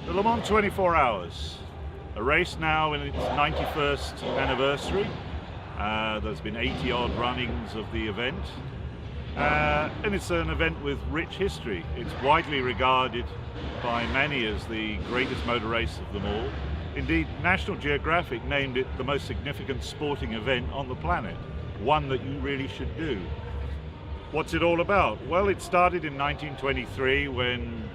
The Le Mans 24 Hours, a race now in its 91st anniversary. There's been 80 odd runnings of the event, and it's an event with rich history. It's widely regarded by many as the greatest motor race of them all. Indeed, National Geographic named it the most significant sporting event on the planet, one that you really should do. What's it all about? Well, it started in 1923 when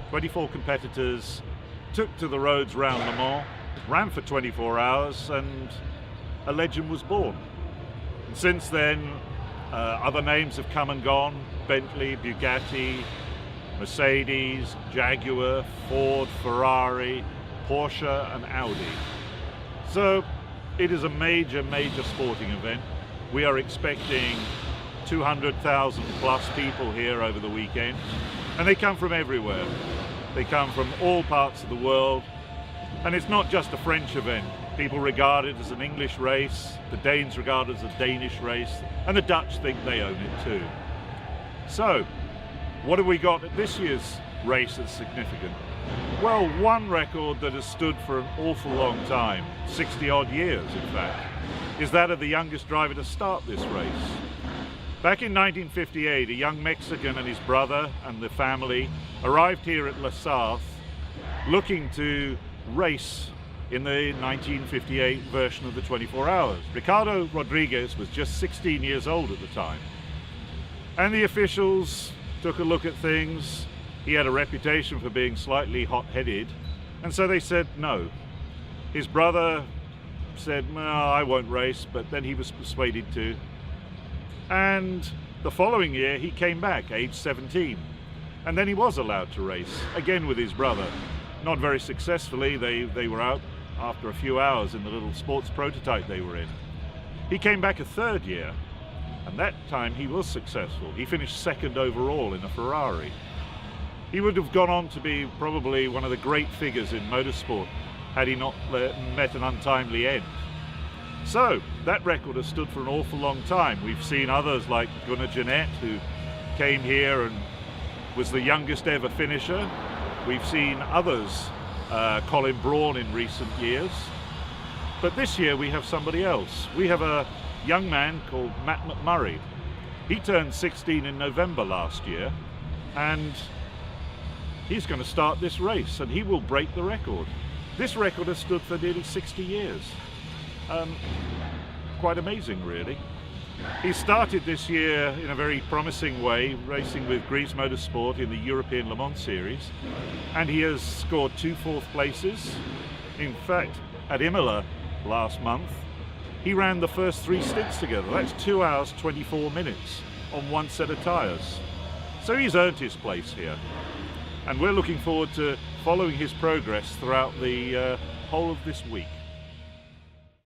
24 competitors took to the roads round Le Mans, ran for 24 hours, and a legend was born. And since then, other names have come and gone: Bentley, Bugatti, Mercedes, Jaguar, Ford, Ferrari, Porsche and Audi. So it is a major sporting event. We are expecting 200,000 plus people here over the weekend, and they come from everywhere. They come from all parts of the world, and it's not just a French event. People regard it as an English race, the Danes regard it as a Danish race, and the Dutch think they own it too. So, what have we got at this year's race that's significant? Well, one record that has stood for an awful long time, 60 odd years in fact, is that of the youngest driver to start this race. Back in 1958, a young Mexican and his brother and the family arrived here at La Sarthe looking to race in the 1958 version of the 24 Hours. Ricardo Rodriguez was just 16 years old at the time. And the officials took a look at things. He had a reputation for being slightly hot-headed, and so they said no. His brother said, "No, I won't race," but then he was persuaded to. And the following year he came back, age 17, and then he was allowed to race, again with his brother. Not very successfully. They were out after a few hours in the little sports prototype they were in. He came back a third year, and that time he was successful. He finished second overall in a Ferrari. He would have gone on to be probably one of the great figures in motorsport had he not met an untimely end. So that record has stood for an awful long time. We've seen others like Gunnar Jeanette, who came here and was the youngest ever finisher. We've seen others, Colin Braun in recent years. But this year we have somebody else. We have a young man called Matt McMurry. He turned 16 in November last year, and he's going to start this race, and he will break the record. This record has stood for nearly 60 years. Quite amazing, really. He started this year in a very promising way, racing with Greaves Motorsport in the European Le Mans Series, and he has scored 2 fourth places. In fact, at Imola last month, he ran the first 3 stints together. That's 2 hours, 24 minutes on one set of tyres. So he's earned his place here. And we're looking forward to following his progress throughout the whole of this week.